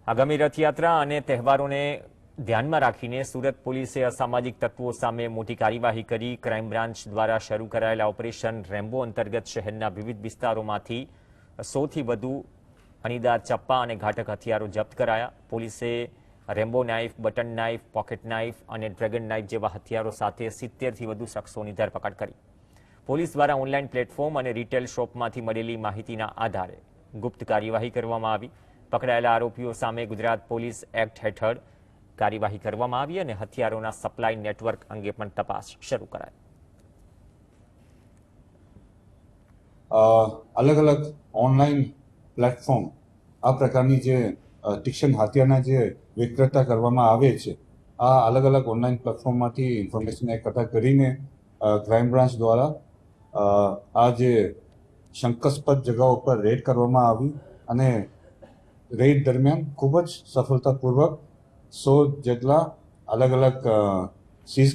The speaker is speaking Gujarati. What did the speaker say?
આગામી રથયાત્રા અને તહેવારોને ધ્યાનમાં રાખીને સુરત પોલીસે અસામાજિક તત્વો સામે મોટી કાર્યવાહી કરી. ક્રાઇમ બ્રાન્ચ દ્વારા શરૂ કરાયેલા ઓપરેશન રેમ્બો અંતર્ગત શહેરના વિવિધ વિસ્તારોમાંથી 100થી વધુ અણીદાર ચપ્પા અને ઘાતક હથિયારો જપ્ત કરાયા. પોલીસે Rambo knife, button knife, pocket knife અને ડ્રેગન નાઇફ જેવા હથિયારો સાથે 70થી વધુ શખ્સોની ધરપકડ કરી. પોલીસ દ્વારા ઓનલાઈન પ્લેટફોર્મ અને રિટેલ શોપમાંથી મળેલી માહિતીના આધારે ગુપ્ત કાર્યવાહી કરવામાં આવી. પકડાયેલા આરોપીઓ સામે ગુજરાત પોલીસ એક્ટ હેઠળ કાર્યવાહી કરવામાં આવી અને હથિયારોના સપ્લાય નેટવર્ક અંગે પણ તપાસ શરૂ કરાઈ. અલગ અલગ ઓનલાઈન પ્લેટફોર્મ આ પ્રકારની જે તીક્ષ્ણ હથિયારના જે વિક્રેતા કરવામાં આવે છે, આ અલગ અલગ ઓનલાઈન પ્લેટફોર્મમાંથી ઇન્ફોર્મેશન એકઠા કરીને ક્રાઇમ બ્રાન્ચ દ્વારા આ જે શંકાસ્પદ જગાઓ પર રેડ કરવામાં આવી અને રેડ દરમિયાન ખૂબ જ સફળતાપૂર્વક 100 જેટલા અલગ અલગ સીઝ